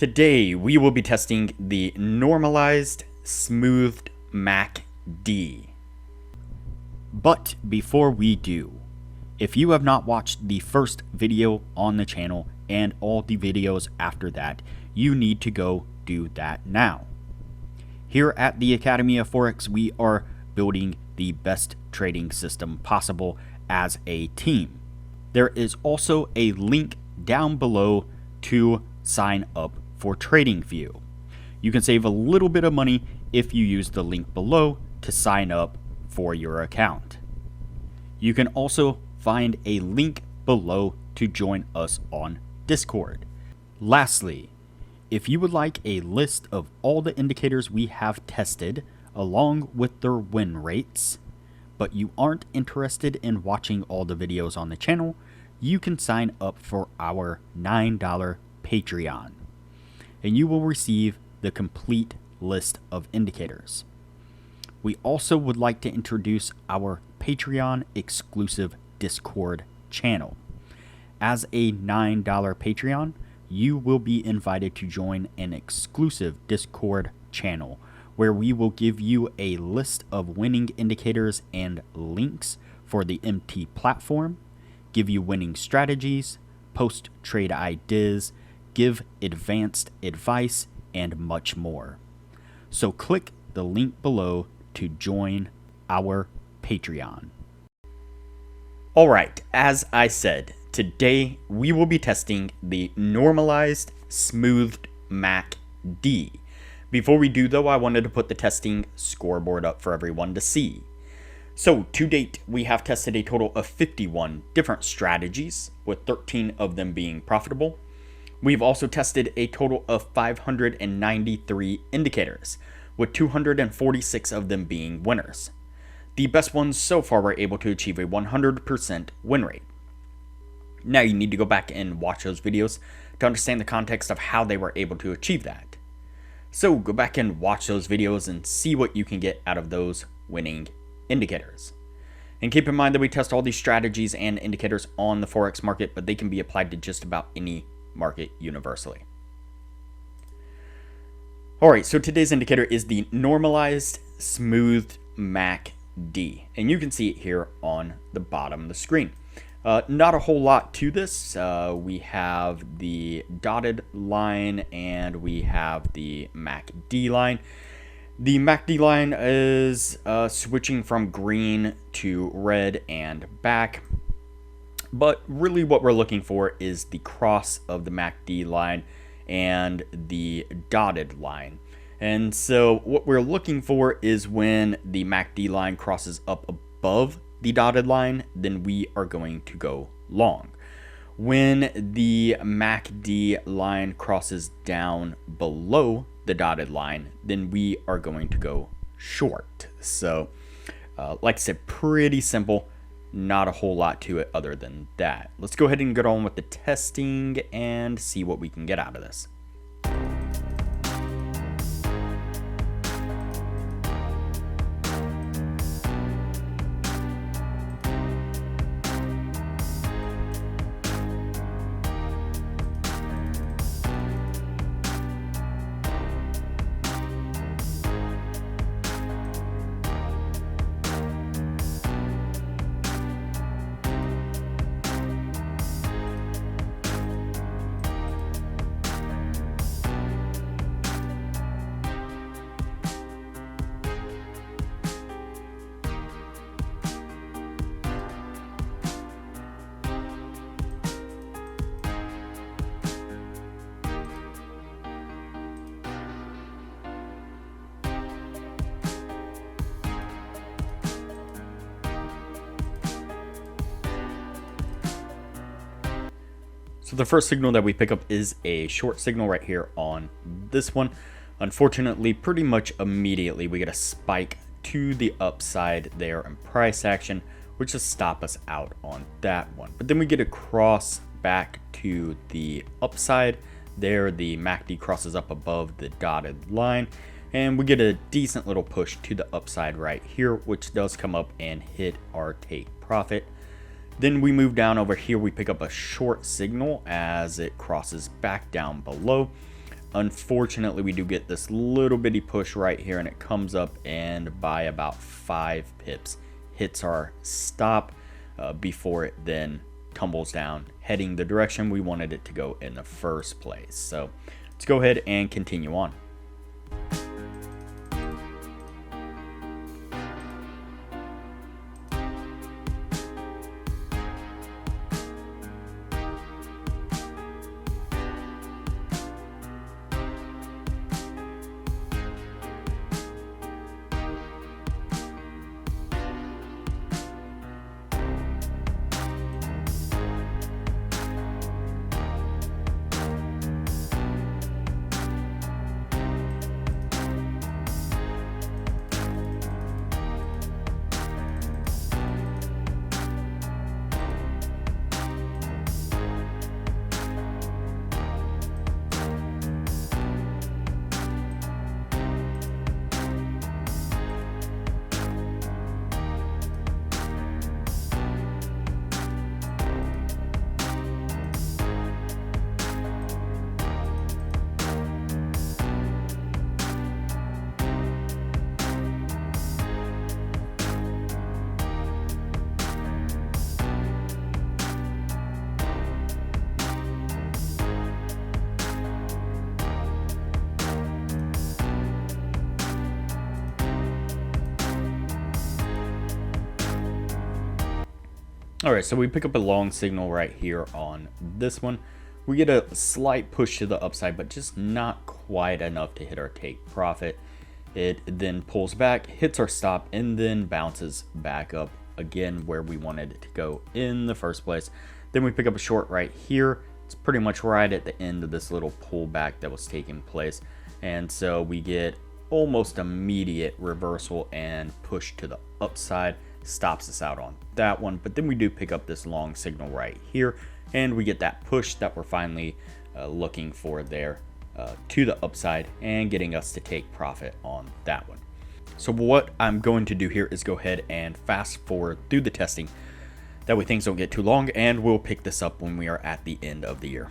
Today we will be testing the normalized smoothed MACD. But before we do, if you have not watched the first video on the channel and all the videos after that, you need to go do that now. Here at the Academy of Forex, we are building the best trading system possible as a team. There is also a link down below to sign up for Tradingview. You can save a little bit of money if you use the link below to sign up for your account. You can also find a link below to join us on Discord. Lastly, if you would like a list of all the indicators we have tested along with their win rates, but you aren't interested in watching all the videos on the channel, you can sign up for our $9 Patreon, and you will receive the complete list of indicators. We also would like to introduce our Patreon exclusive Discord channel. As a $9 Patreon, you will be invited to join an exclusive Discord channel where we will give you a list of winning indicators and links for the MT platform, give you winning strategies, post trade ideas, give advanced advice, and much more. So click the link below to join our Patreon. Alright, as I said, today we will be testing the normalized smoothed MACD. Before we do though, I wanted to put the testing scoreboard up for everyone to see. So to date, we have tested a total of 51 different strategies, with 13 of them being profitable. We've also tested a total of 593 indicators, with 246 of them being winners. The best ones so far were able to achieve a 100% win rate. Now you need to go back and watch those videos to understand the context of how they were able to achieve that. So go back and watch those videos and see what you can get out of those winning indicators. And keep in mind that we test all these strategies and indicators on the Forex market, but they can be applied to just about any market universally. Alright, so today's indicator is the normalized smoothed MACD, and you can see it here on the bottom of the screen. Not a whole lot to this. We have the dotted line and we have the MACD line. The MACD line is switching from green to red and back. But really what we're looking for is the cross of the MACD line and the dotted line. And so what we're looking for is when the MACD line crosses up above the dotted line, then we are going to go long. When the MACD line crosses down below the dotted line, then we are going to go short. So like I said, pretty simple. Not a whole lot to it other than that. Let's go ahead and get on with the testing and see what we can get out of this. So the first signal that we pick up is a short signal right here on this one. Unfortunately, pretty much immediately we get a spike to the upside there in price action, which will stop us out on that one. But then we get a cross back to the upside. There the MACD crosses up above the dotted line, and we get a decent little push to the upside right here, which does come up and hit our take profit. Then we move down over here, we pick up a short signal as it crosses back down below. Unfortunately, we do get this little bitty push right here, and it comes up and by about 5 pips hits our stop before it then tumbles down, heading the direction we wanted it to go in the first place. So let's go ahead and continue on. Alright, so we pick up a long signal right here on this one. We get a slight push to the upside, but just not quite enough to hit our take profit. It then pulls back, hits our stop, and then bounces back up again where we wanted it to go in the first place. Then we pick up a short right here. It's pretty much right at the end of this little pullback that was taking place. And so we get almost immediate reversal and push to the upside. Stops us out on that one, but then we do pick up this long signal right here, and we get that push that we're finally looking for there to the upside and getting us to take profit on that one. So what I'm going to do here is go ahead and fast forward through the testing, that way things don't get too long, and we'll pick this up when we are at the end of the year.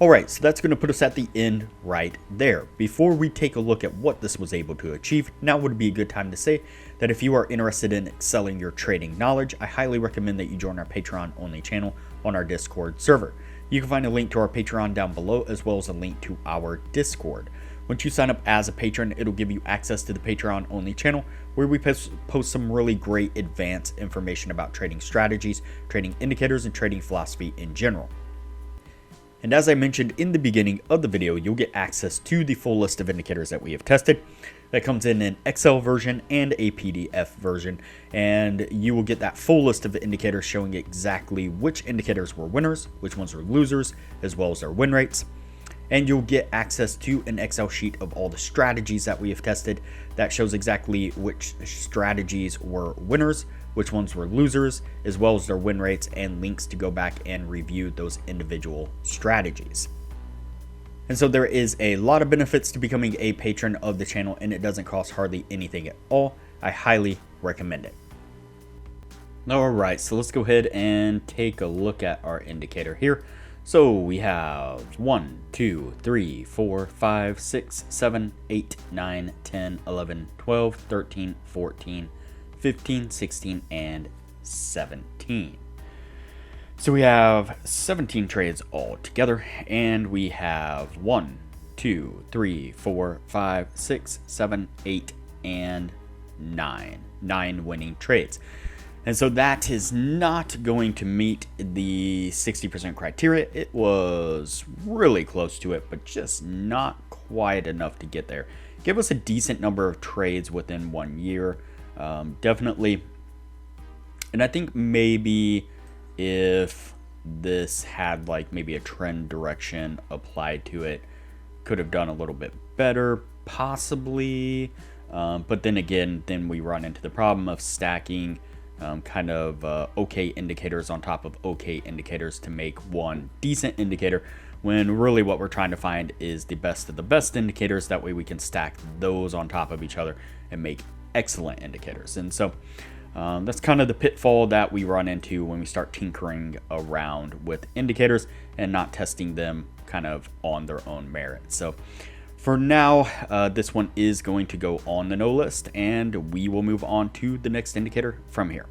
Alright, so that's going to put us at the end right there. Before we take a look at what this was able to achieve, now would be a good time to say that if you are interested in excelling your trading knowledge, I highly recommend that you join our Patreon only channel on our Discord server. You can find a link to our Patreon down below, as well as a link to our Discord. Once you sign up as a patron, it'll give you access to the Patreon only channel, where we post some really great advanced information about trading strategies, trading indicators, and trading philosophy in general. And as I mentioned in the beginning of the video, you'll get access to the full list of indicators that we have tested. That comes in an Excel version and a PDF version, and you will get that full list of indicators showing exactly which indicators were winners, which ones were losers, as well as their win rates. And you'll get access to an Excel sheet of all the strategies that we have tested that shows exactly which strategies were winners, which ones were losers, as well as their win rates, and links to go back and review those individual strategies. And so there is a lot of benefits to becoming a patron of the channel, and it doesn't cost hardly anything at all. I highly recommend it. Alright, so let's go ahead and take a look at our indicator here. So we have 1, 2, 3, 4, 5, 6, 7, 8, 9, 10, 11, 12, 13, 14, 15, 16, and 17. So we have 17 trades all together, and we have 1, 2, 3, 4, 5, 6, 7, 8, and 9. 9 winning trades. And so that is not going to meet the 60% criteria. It was really close to it, but just not quite enough to get there. Give us a decent number of trades within 1 year. Definitely. And I think maybe if this had like maybe a trend direction applied to it, could have done a little bit better, possibly. But then again, then we run into the problem of stacking kind of okay indicators on top of okay indicators to make one decent indicator, when really what we're trying to find is the best of the best indicators. That way we can stack those on top of each other and make excellent indicators. And so that's kind of the pitfall that we run into when we start tinkering around with indicators and not testing them kind of on their own merit. So for now, this one is going to go on the no list, and we will move on to the next indicator from here.